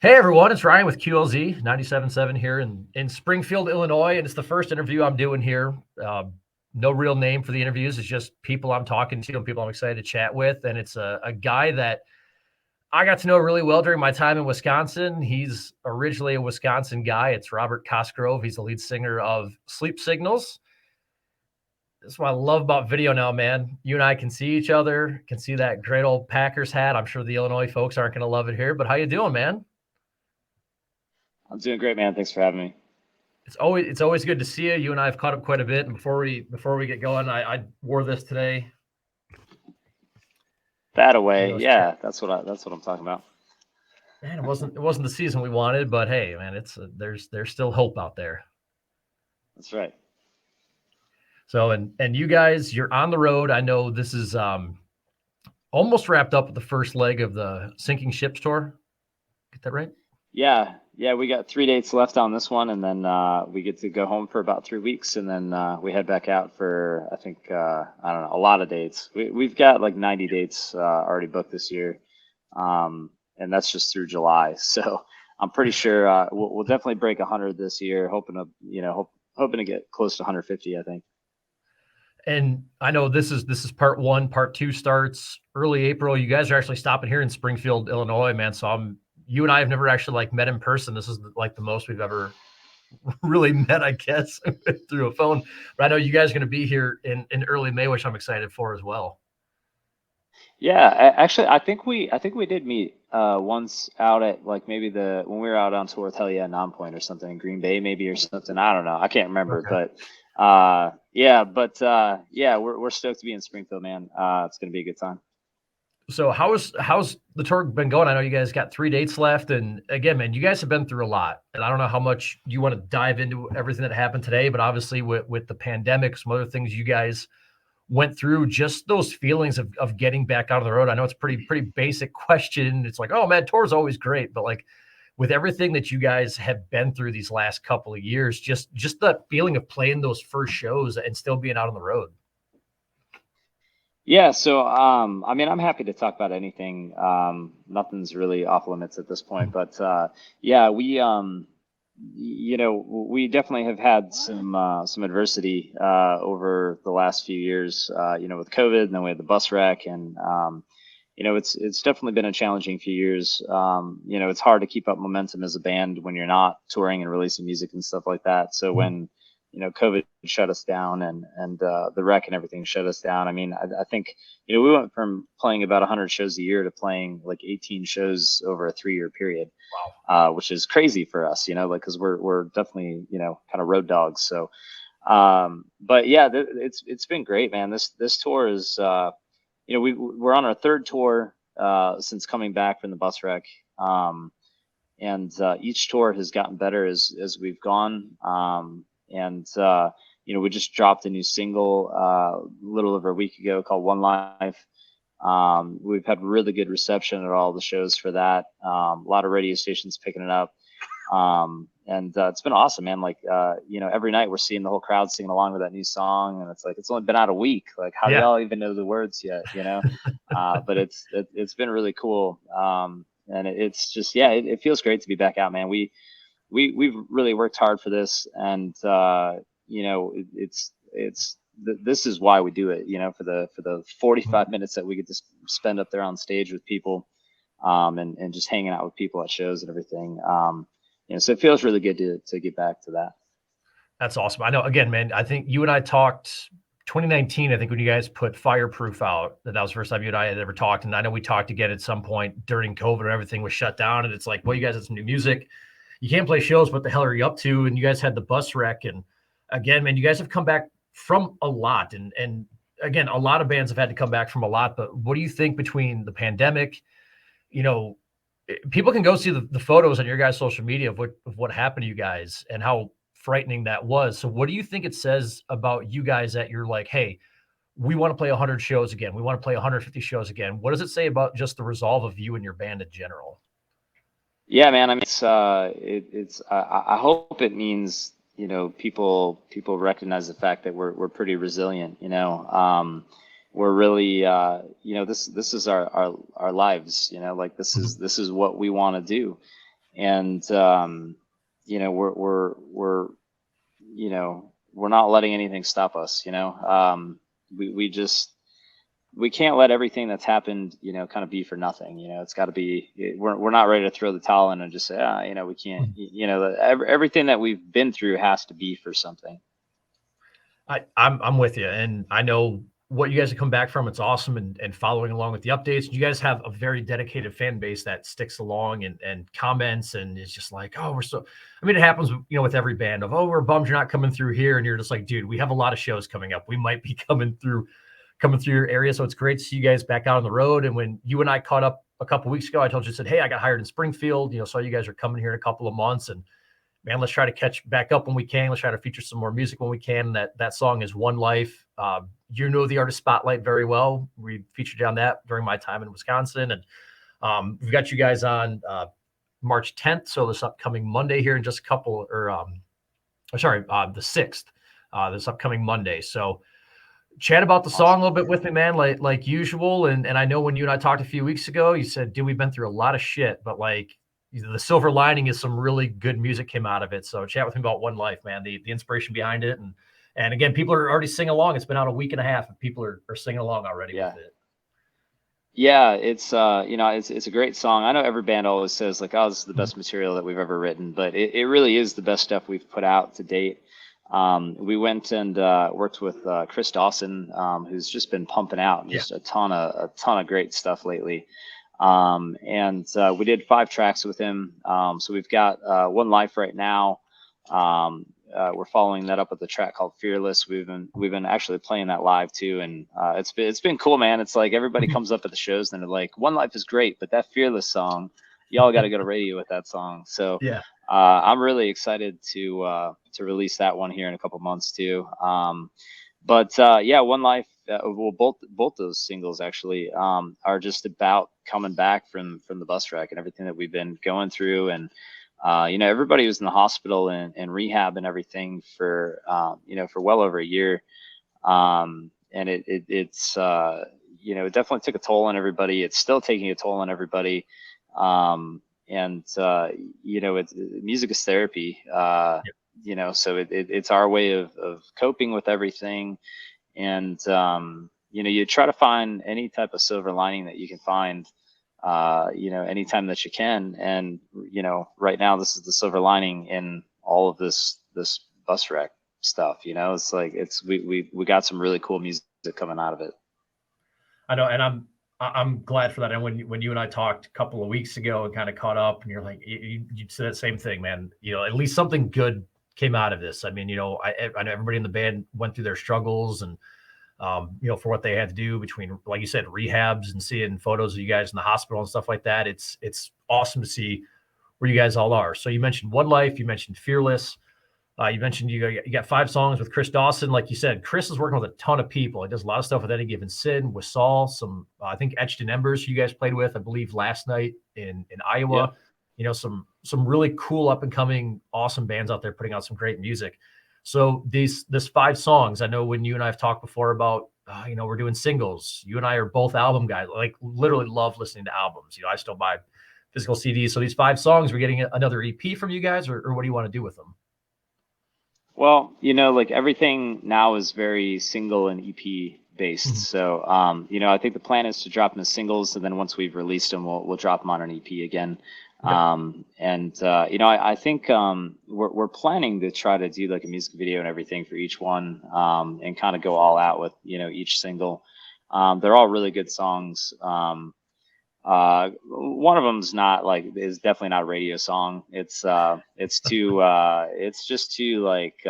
Hey everyone, it's Ryan with QLZ 97.7 here in Springfield, Illinois, and it's the first interview I'm doing here. No real name for the interviews; it's just people I'm talking to and people I'm excited to chat with. And it's a guy that I got to know really well during my time in Wisconsin. He's originally a Wisconsin guy. It's Robert Cosgrove. He's the lead singer of Sleep Signals. That's what I love about video now, man. You and I can see each other, can see that great old Packers hat. I'm sure the Illinois folks aren't going to love it here, but how you doing, man? I'm doing great, man. Thanks for having me. It's always good to see you. You and I have caught up quite a bit. And before we get going, I wore this today. That You away, know, yeah, that's what I'm talking about. man, it wasn't the season we wanted, but hey, man, there's still hope out there. That's right. So and you guys, you're on the road. I know this is almost wrapped up with the first leg of the Sinking Ships tour. Get that right? Yeah, we got 3 dates left on this one, and then we get to go home for about 3 weeks, and then we head back out for I think I don't know, a lot of dates. We've got like 90 dates already booked this year, and that's just through July. So I'm pretty sure we'll definitely break 100 this year. Hoping to get close to 150, I think. And I know this is part one. Part two starts early April. You guys are actually stopping here in Springfield, Illinois, man. So you and I have never actually like met in person. This is like the most we've ever really met, I guess, through a phone. But I know you guys are going to be here in early May, which I'm excited for as well. Yeah, actually, I think we did meet once out at like maybe the when we were out on tour with Hell Yeah Nonpoint or something in Green Bay maybe or something. I don't know. I can't remember, Okay. but yeah, we're stoked to be in Springfield, man. It's gonna be a good time. So how's the tour been going? I know you guys got 3 dates left, and again, man, you guys have been through a lot. And I don't know how much you want to dive into everything that happened today, but obviously with the pandemic, some other things you guys went through, just those feelings of getting back out of the road. I know it's pretty basic question. It's like, oh man, tour's always great, but like with everything that you guys have been through these last couple of years, just that feeling of playing those first shows and still being out on the road. Yeah, so I mean, I'm happy to talk about anything. Nothing's really off limits at this point, but yeah, we definitely have had some adversity over the last few years. With COVID, and then we had the bus wreck, and it's definitely been a challenging few years. It's hard to keep up momentum as a band when you're not touring and releasing music and stuff like that. So when COVID shut us down and the wreck and everything shut us down. I mean, I think we went from playing about 100 shows a year to playing like 18 shows over a 3-year period, Wow. which is crazy for us, like because we're definitely kind of road dogs. So, but yeah, it's been great, man. This tour is we're on our third tour since coming back from the bus wreck. And each tour has gotten better as we've gone. And we just dropped a new single a little over a week ago called One Life. We've had really good reception at all the shows for that. A lot of radio stations picking it up. And it's been awesome, man. Like, every night we're seeing the whole crowd singing along with that new song, and it's like it's only been out a week. Like, how do Yeah. y'all even know the words yet? But it's been really cool. And it's just yeah, it feels great to be back out, man. We've really worked hard for this, and this is why we do it. For the 45 minutes that we get to spend up there on stage with people, and just hanging out with people at shows and everything. So it feels really good to get back to that. That's awesome. I know, again, man, I think you and I talked 2019, I think when you guys put Fireproof out, that was the first time you and I had ever talked. And I know we talked again at some point during COVID and everything was shut down. And it's like, well, you guys had some new music. You can't play shows. What the hell are you up to? And you guys had the bus wreck. And again, man, you guys have come back from a lot. And again, a lot of bands have had to come back from a lot. But what do you think between the pandemic, you know, people can go see the photos on your guys' social media of what happened to you guys and how frightening that was. So what do you think it says about you guys that you're like, hey, we want to play 100 shows again. We want to play 150 shows again. What does it say about just the resolve of you and your band in general? Yeah, man. I mean, it's I hope it means people recognize the fact that we're pretty resilient. We're really this is our lives. Like this is what we want to do. and we're we're not letting anything stop us. We just we can't let everything that's happened, kind of be for nothing. It's got to be. We're not ready to throw the towel in and just say, we can't. Everything that we've been through has to be for something. I'm with you, and I know what you guys have come back from. It's awesome, and following along with the updates. You guys have a very dedicated fan base that sticks along and comments, and is just like, oh, we're so. I mean, it happens, with every band of, oh, we're bummed you're not coming through here, and you're just like, dude, we have a lot of shows coming up. We might be coming through your area, so it's great to see you guys back out on the road. And when you and I caught up a couple weeks ago, I told you, said, hey, I got hired in Springfield. Saw you guys are coming here in a couple of months, and man, let's try to catch back up when we can. Let's try to feature some more music when we can. That song is One Life. You know the artist Spotlight very well. We featured you on that during my time in Wisconsin. And we've got you guys on March 10th. So this upcoming Monday here in just a couple, the 6th, this upcoming Monday. So chat about the song a little bit with me, man, like usual. And I know when you and I talked a few weeks ago, you said, dude, we've been through a lot of shit, but like, the silver lining is some really good music came out of it. So chat with me about One Life, man, the inspiration behind it. And again, people are already singing along. It's been out a week and a half and people are singing along already with it. Yeah, it's it's a great song. I know every band always says like, oh, this is the best material that we've ever written, but it really is the best stuff we've put out to date. We went and worked with Chris Dawson, who's just been pumping out just a ton of great stuff lately. And we did 5 tracks with him. So we've got One Life right now. We're following that up with a track called Fearless. We've been actually playing that live too, and it's been cool, man. It's like everybody comes up at the shows and they're like, One Life is great, but that Fearless song, y'all got to go to radio with that song. So I'm really excited to release that one here in a couple months too. But One Life. Well, both those singles actually are just about coming back from the bus wreck and everything that we've been going through, and everybody was in the hospital and rehab and everything for for well over a year, and it's it definitely took a toll on everybody. It's still taking a toll on everybody, it's music is therapy, so it's our way of coping with everything. And you try to find any type of silver lining that you can find, anytime that you can. And right now this is the silver lining in all of this bus wreck stuff. It's like we got some really cool music coming out of it. I know, and I'm glad for that. And when you and I talked a couple of weeks ago and kind of caught up, and you're like, you said that same thing, man. At least something good came out of this. I mean, I know everybody in the band went through their struggles and, for what they had to do between, like you said, rehabs and seeing photos of you guys in the hospital and stuff like that. It's awesome to see where you guys all are. So you mentioned One Life, you mentioned Fearless. You mentioned you got 5 songs with Chris Dawson. Like you said, Chris is working with a ton of people. He does a lot of stuff with Any Given Sin, with Saul, some, I think Etched in Embers you guys played with, I believe last night in Iowa. Yeah. Some really cool up and coming awesome bands out there putting out some great music. So this 5 songs, I know when you and I have talked before about, we're doing singles. You and I are both album guys, like literally love listening to albums. I still buy physical CDs. So these 5 songs, we're getting another EP from you guys, or what do you want to do with them? Well, like everything now is very single and EP based. Mm-hmm. So, I think the plan is to drop them as singles, and then once we've released them, we'll drop them on an EP again. Okay. I think we're planning to try to do like a music video and everything for each one, and kind of go all out with each single. They're all really good songs. One of them's is definitely not a radio song. It's just too like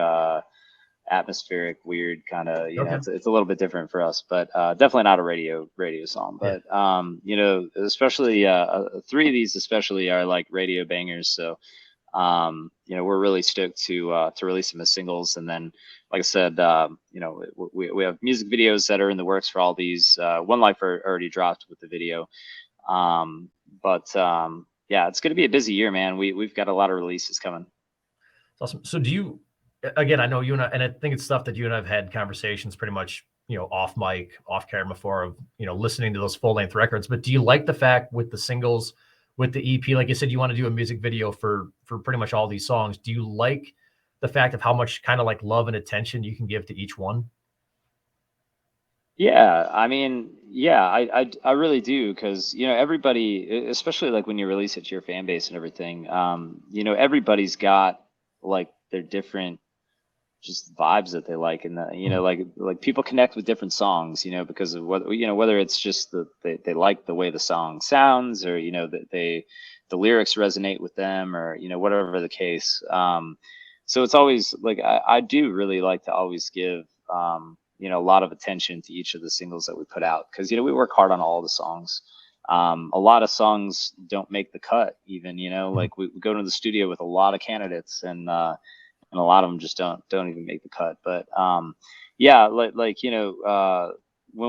atmospheric, weird kind of, okay. It's a little bit different for us, but definitely not a radio song. But especially 3 of these especially are like radio bangers. So we're really stoked to release them as singles. And then, like I said, we have music videos that are in the works for all these. One Life already dropped with the video. It's going to be a busy year, man. We've got a lot of releases coming. That's awesome. So do you, again, I know you and I think it's stuff that you and I've had conversations pretty much, off mic, off camera before of, listening to those full length records, but do you like the fact with the singles, with the EP? Like you said, you want to do a music video for pretty much all these songs. Do you like the fact of how much kind of like love and attention you can give to each one? Yeah, I mean, yeah, I really do because everybody, especially like when you release it to your fan base and everything, everybody's got like their different just vibes that they like, and like people connect with different songs, because of whether it's just that they like the way the song sounds, or that the lyrics resonate with them, or whatever the case. So it's always like I do really like to always give a lot of attention to each of the singles that we put out, because we work hard on all the songs. A lot of songs don't make the cut even, like we go to the studio with a lot of candidates, and a lot of them just don't even make the cut. But yeah, when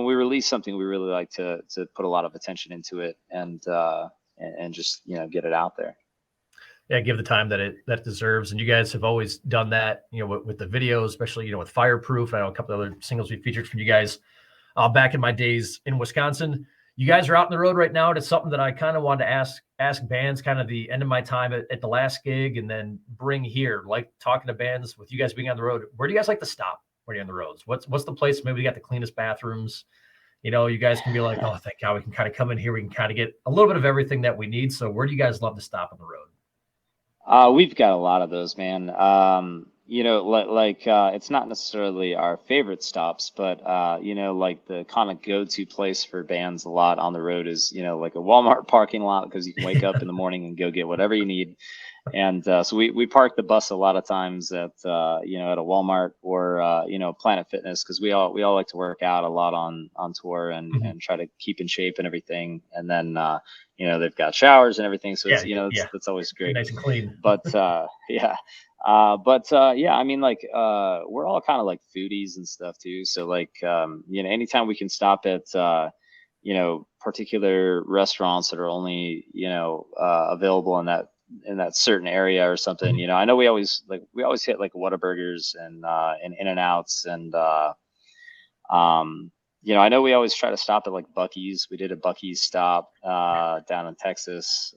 we release something, we really like to put a lot of attention into it, and just get it out there. Yeah, give the time that it deserves. And you guys have always done that, with the videos, especially, with Fireproof. I know a couple of other singles we featured from you guys back in my days in Wisconsin. You guys are out on the road right now. And it's something that I kind of wanted to ask bands, kind of the end of my time at the last gig, and then bring here, like talking to bands with you guys being on the road. Where do you guys like to stop when you're on the roads? What's the place? Maybe we got the cleanest bathrooms. You guys can be like, oh, thank God, we can kind of come in here. We can kind of get a little bit of everything that we need. So where do you guys love to stop on the road? We've got a lot of those, man. It's not necessarily our favorite stops, but like the kind of go-to place for bands a lot on the road is, like a Walmart parking lot, because you can wake up in the morning and go get whatever you need. And so we park the bus a lot of times at at a Walmart, or Planet Fitness, because we all like to work out a lot on tour, and try to keep in shape and everything. And then they've got showers and everything, so that's always great, nice and clean. But yeah. I mean, like we're all kind of like foodies and stuff too. So like anytime we can stop at particular restaurants that are only available in that certain area or something. I know we always hit like Whataburgers and In-N-Outs, and I know we always try to stop at like Buc-ee's. We did a Buc-ee's stop down in Texas.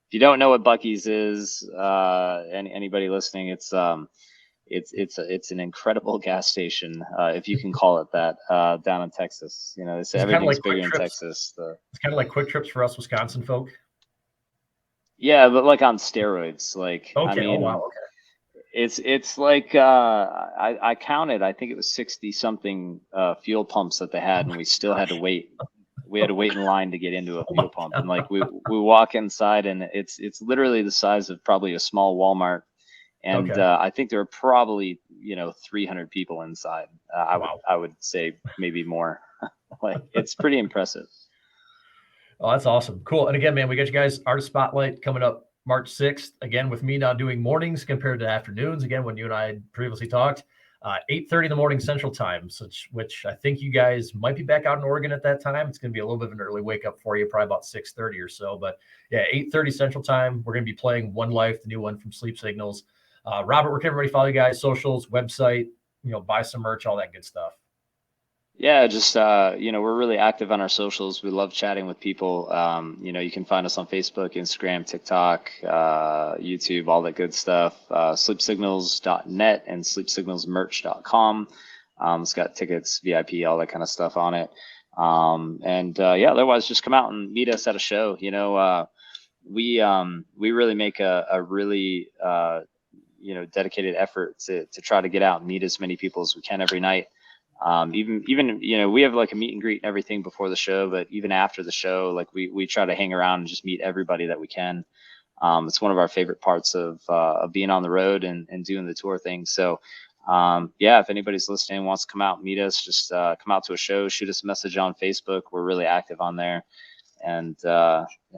If you don't know what Buc-ee's is, anybody listening, it's an incredible gas station, if you can call it that, down in Texas. They say everything's bigger in Texas. It's kind of like Quick Trips for us Wisconsin folk. Yeah, but like on steroids. Like, okay. I mean, oh, wow. Okay. It's like I counted. I think it was 60 something fuel pumps that they had, and we still had to wait. We had to wait in line to get into a fuel pump, and like we walk inside, and it's literally the size of probably a small Walmart, and Okay. I think there are probably 300 people inside. Wow. I would say maybe more. Like, it's pretty impressive. Oh, that's awesome. Cool. And again, man, we got you guys Artist Spotlight coming up March 6th. Again, with me now doing mornings compared to afternoons. Again, when you and I had previously talked, 8:30 in the morning Central Time, which I think you guys might be back out in Oregon at that time. It's going to be a little bit of an early wake up for you, probably about 6:30 or so. But yeah, 8:30 Central Time. We're going to be playing One Life, the new one from Sleep Signals. Robert, where can everybody follow you guys? Socials, website, buy some merch, all that good stuff. Yeah, just we're really active on our socials. We love chatting with people. You can find us on Facebook, Instagram, TikTok, YouTube, all that good stuff. Sleepsignals.net and sleepsignalsmerch.com. It's got tickets, VIP, all that kind of stuff on it. Otherwise, just come out and meet us at a show. We really make a really dedicated effort to try to get out and meet as many people as we can every night. Even we have like a meet and greet and everything before the show, but even after the show, like we try to hang around and just meet everybody that we can. It's one of our favorite parts of being on the road and doing the tour thing. So if anybody's listening and wants to come out and meet us, just come out to a show, shoot us a message on Facebook. We're really active on there, and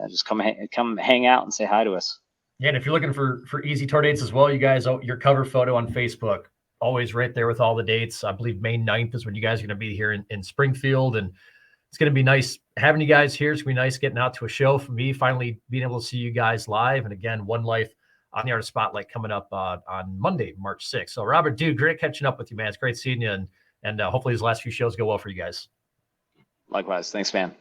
just come hang out and say hi to us. Yeah, and if you're looking for easy tour dates as well, you guys, your cover photo on Facebook, always right there with all the dates. I believe May 9th is when you guys are going to be here in Springfield, and it's going to be nice having you guys here. It's going to be nice getting out to a show for me, finally being able to see you guys live. And again, One Life on the Artist Spotlight coming up on Monday, March 6th. So Robert, dude, great catching up with you, man. It's great seeing you, and hopefully these last few shows go well for you guys. Likewise. Thanks, man.